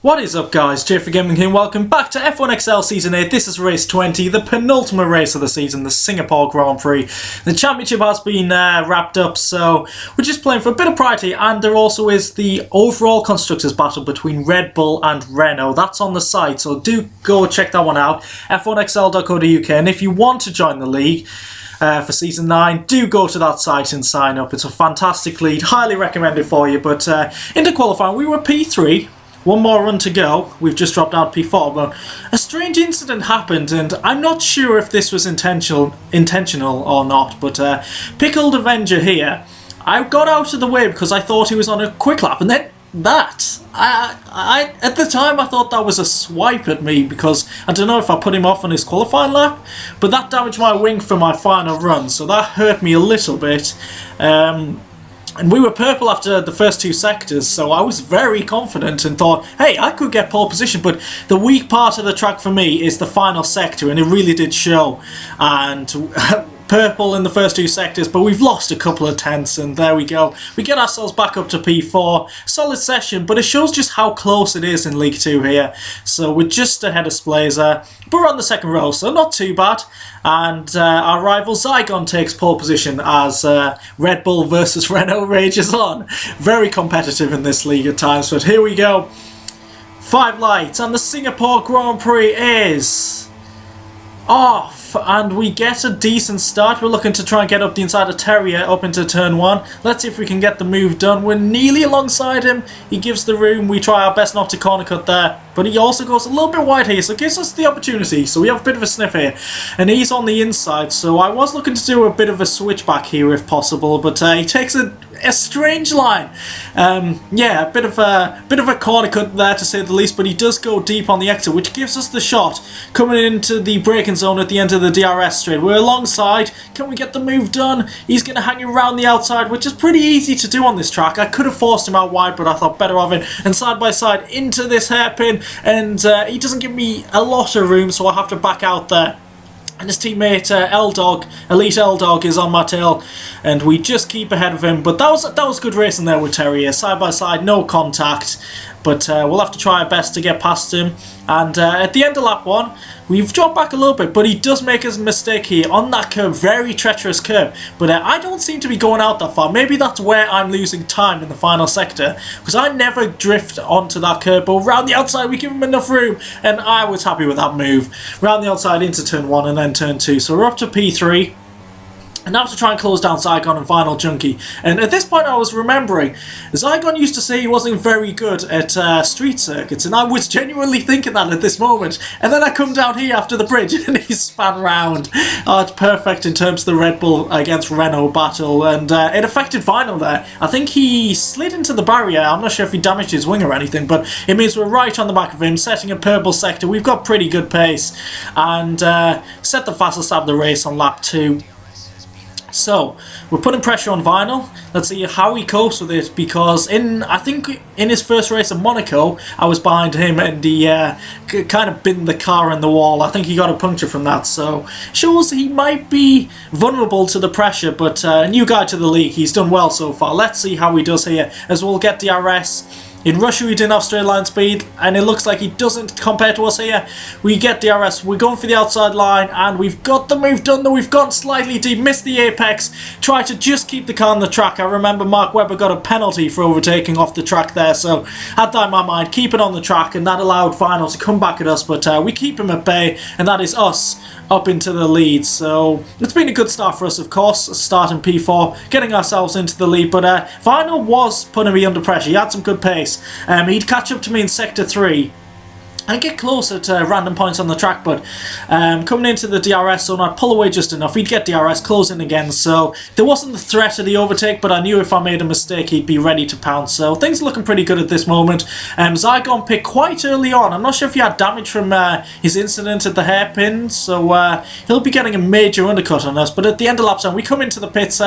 What is up guys, Jeffrey Gaming here, welcome back to F1 XL Season 8. This is race 20, the penultimate race of the season, the Singapore Grand Prix. The championship has been wrapped up, so we're just playing for a bit of pride here, and there also is the overall constructors battle between Red Bull and Renault. That's on the site, so do go check that one out, f1xl.co.uk, and if you want to join the league, for Season 9, do go to that site and sign up. It's a fantastic lead, highly recommended for you, but into qualifying, we were P3. One more run to go. We've just dropped out P4, but a strange incident happened, and I'm not sure if this was intentional or not, but Pickled Avenger here, I got out of the way because I thought he was on a quick lap, and then I at the time I thought that was a swipe at me because I don't know if I put him off on his qualifying lap, but that damaged my wing for my final run, so that hurt me a little bit. And we were purple after the first two sectors, so I was very confident and thought, hey, I could get pole position, but the weak part of the track for me is the final sector, and it really did show. And purple in the first two sectors, but we've lost a couple of tenths, and there we go. We get ourselves back up to P4. Solid session, but it shows just how close it is in League 2 here. So we're just ahead of Splazer, but we're on the second row, so not too bad. And our rival Zygon takes pole position as Red Bull versus Renault rages on. Very competitive in this league at times, but here we go. 5 lights, and the Singapore Grand Prix is off, and we get a decent start. We're looking to try and get up the inside of Terrier up into turn 1. Let's see if we can get the move done. We're nearly alongside him. He gives the room. We try our best not to corner cut there, but he also goes a little bit wide here, so it gives us the opportunity. So we have a bit of a sniff here, and he's on the inside, so I was looking to do a bit of a switchback here if possible, but he takes a strange line. Yeah, a bit of a corner cut there to say the least, but he does go deep on the exit, which gives us the shot coming into the braking zone at the end of the DRS straight. We're alongside. Can we get the move done? He's going to hang around the outside, which is pretty easy to do on this track. I could have forced him out wide, but I thought better of it, and side by side into this hairpin, and he doesn't give me a lot of room, so I have to back out there. And his teammate L-Dog, Elite L-Dog, is on my tail, and we just keep ahead of him. But that was good racing there with Terrier, side by side, no contact. But we'll have to try our best to get past him. And at the end of lap 1, we've dropped back a little bit, but he does make a mistake here on that curve, very treacherous curve. But I don't seem to be going out that far. Maybe that's where I'm losing time in the final sector, because I never drift onto that curve. But around the outside, we give him enough room, and I was happy with that move. Around the outside into turn 1 and then turn 2. So we're up to P3. And now to try and close down Zygon and Final Junkie. And at this point I was remembering, Zygon used to say he wasn't very good at street circuits, and I was genuinely thinking that at this moment. And then I come down here after the bridge and he span round. Oh, it's perfect in terms of the Red Bull against Renault battle, and it affected Final there. I think he slid into the barrier. I'm not sure if he damaged his wing or anything, but it means we're right on the back of him, setting a purple sector. We've got pretty good pace, and set the fastest lap of the race on lap 2. So, we're putting pressure on Vinyl. Let's see how he copes with it, because I think in his first race at Monaco, I was behind him and he kind of bit the car in the wall. I think he got a puncture from that, so shows he might be vulnerable to the pressure, but new guy to the league, he's done well so far. Let's see how he does here, as we'll get DRS. In Russia we didn't have straight line speed, and it looks like he doesn't compared to us here. We get DRS, we're going for the outside line, and we've got the move done, though we've gone slightly deep, missed the apex, try to just keep the car on the track. I remember Mark Webber got a penalty for overtaking off the track there, so had that in my mind, keep it on the track, and that allowed Final to come back at us, but we keep him at bay, and that is us up into the lead. So it's been a good start for us, of course, starting P4, getting ourselves into the lead, but Final was putting me under pressure. He had some good pace. He'd catch up to me in Sector 3 and get close at random points on the track, but coming into the DRS zone, I'd pull away just enough. He'd get DRS, close in again, so there wasn't the threat of the overtake, but I knew if I made a mistake, he'd be ready to pounce. So things are looking pretty good at this moment. Zygon picked quite early on. I'm not sure if he had damage from his incident at the hairpin, so he'll be getting a major undercut on us. But at the end of lap time, we come into the pits.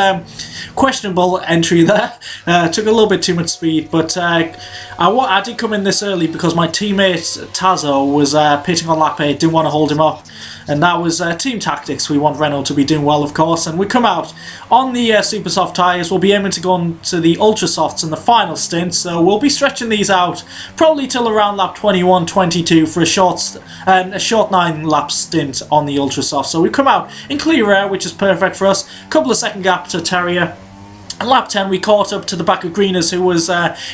Questionable entry there. Took a little bit too much speed, but I did come in this early because my teammate Taz Lazo was pitting on lap 8, didn't want to hold him up. And that was team tactics. We want Renault to be doing well, of course. And we come out on the super soft tyres. We'll be aiming to go on to the ultra softs in the final stint. So we'll be stretching these out probably till around lap 21, 22 for a short 9 lap stint on the ultra soft. So we come out in clear air, which is perfect for us. Couple of second gap to Terrier. On lap 10 we caught up to the back of Greeners, who was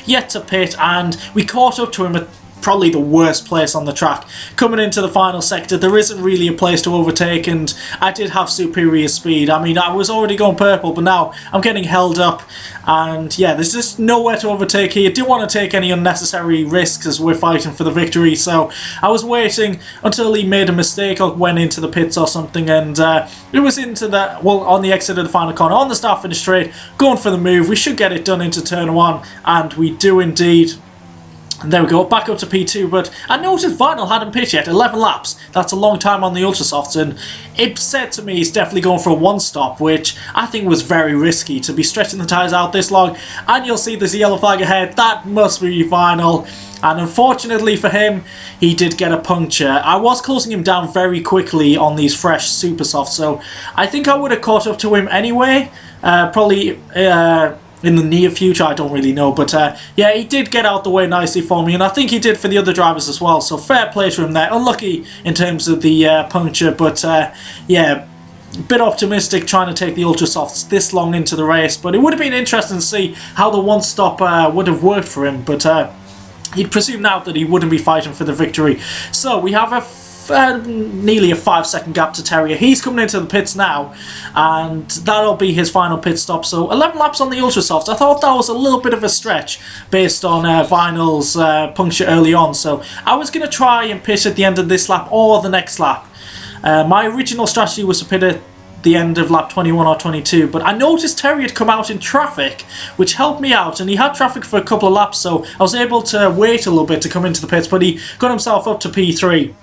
yet to pit, and we caught up to him at probably the worst place on the track. Coming into the final sector, there isn't really a place to overtake, and I did have superior speed. I mean, I was already going purple, but now I'm getting held up, and yeah, there's just nowhere to overtake here. Didn't want to take any unnecessary risks as we're fighting for the victory, so I was waiting until he made a mistake or went into the pits or something, and it was into the, well, on the exit of the final corner, on the start finish straight, going for the move. We should get it done into turn 1, and we do indeed. And there we go, back up to P2, but I noticed Vinyl hadn't pitched yet, 11 laps. That's a long time on the Ultrasofts, and it said to me he's definitely going for a one-stop, which I think was very risky, to be stretching the tyres out this long. And you'll see there's a yellow flag ahead, that must be Vinyl. And unfortunately for him, he did get a puncture. I was closing him down very quickly on these fresh super softs, so I think I would have caught up to him anyway, probably in the near future, I don't really know, but yeah, he did get out the way nicely for me, and I think he did for the other drivers as well, so fair play to him there. Unlucky in terms of the puncture, but yeah, a bit optimistic trying to take the ultra softs this long into the race, but it would have been interesting to see how the one stop would have worked for him, but you'd presume now that he wouldn't be fighting for the victory. So we have a nearly a 5-second gap to Terrier. He's coming into the pits now, and that'll be his final pit stop. So 11 laps on the ultra softs. I thought that was a little bit of a stretch based on Vinyl's puncture early on, so I was going to try and pit at the end of this lap or the next lap. My original strategy was to pit at the end of lap 21 or 22, but I noticed Terrier had come out in traffic, which helped me out, and he had traffic for a couple of laps, so I was able to wait a little bit to come into the pits, but he got himself up to P3.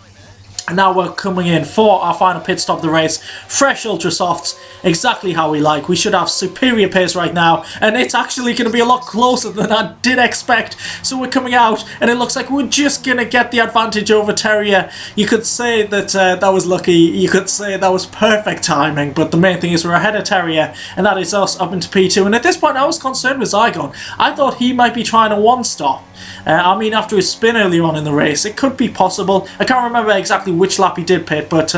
And now we're coming in for our final pit stop of the race. Fresh ultra softs, exactly how we like. We should have superior pace right now, and it's actually going to be a lot closer than I did expect. So we're coming out, and it looks like we're just going to get the advantage over Terrier. You could say that that was lucky, you could say that was perfect timing, but the main thing is we're ahead of Terrier, and that is us up into P2. And at this point I was concerned with Zygon. I thought he might be trying a one-stop. I mean, after his spin earlier on in the race, it could be possible. I can't remember exactly which lap he did pit, but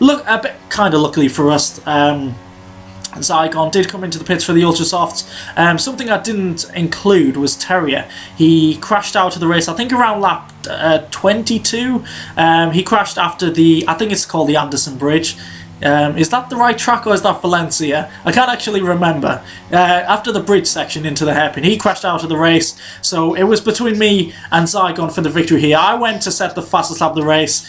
look, a bit kind of luckily for us, Zygon did come into the pits for the ultra softs. Something I didn't include was Terrier. He crashed out of the race, I think around lap 22. He crashed after the, I think it's called the Anderson Bridge. Is that the right track or is that Valencia? I can't actually remember. After the bridge section into the hairpin, he crashed out of the race, so it was between me and Zygon for the victory here. I went to set the fastest lap of the race,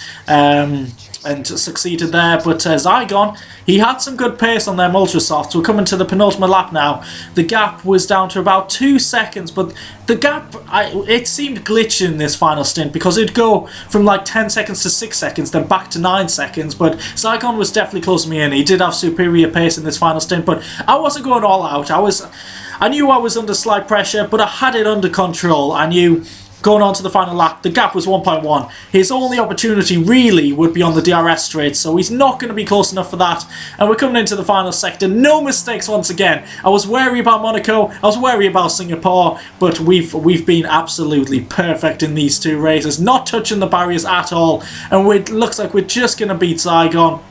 and succeeded there, but Zygon, he had some good pace on them ultra softs. We're coming to the penultimate lap now. The gap was down to about 2 seconds, but the gap, it seemed glitchy in this final stint, because it'd go from like 10 seconds to 6 seconds, then back to 9 seconds, but Zygon was definitely closing me in. He did have superior pace in this final stint, but I wasn't going all out. I knew I was under slight pressure, but I had it under control. I knew going on to the final lap, the gap was 1.1. His only opportunity really would be on the DRS straight, so he's not going to be close enough for that. And we're coming into the final sector. No mistakes once again. I was wary about Monaco, I was wary about Singapore, but we've been absolutely perfect in these two races, not touching the barriers at all. And it looks like we're just going to beat Zygon,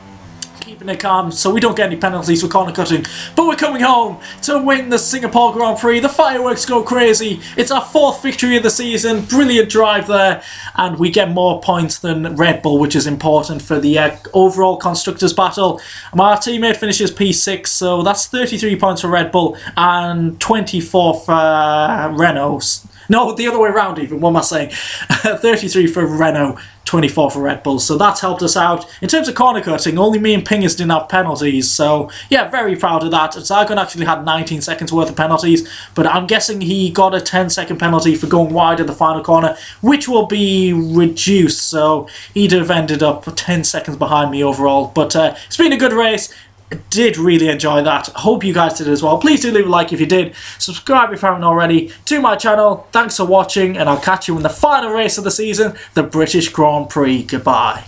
keeping it calm so we don't get any penalties for corner cutting. But we're coming home to win the Singapore Grand Prix. The fireworks go crazy. It's our 4th victory of the season. Brilliant drive there, and we get more points than Red Bull, which is important for the overall constructors battle. My teammate finishes P6, so that's 33 points for Red Bull and 24 for Renault. No, the other way around even, what am I saying? 33 for Renault, 24 for Red Bull, so that's helped us out. In terms of corner cutting, only me and Pingus didn't have penalties, so yeah, very proud of that. Zygon actually had 19 seconds worth of penalties, but I'm guessing he got a 10-second penalty for going wide in the final corner, which will be reduced, so he'd have ended up 10 seconds behind me overall. But it's been a good race. did really enjoy that. Hope you guys did as well. Please do leave a like if you did. Subscribe if you haven't already to my channel. Thanks for watching, and I'll catch you in the final race of the season, the British Grand Prix. Goodbye.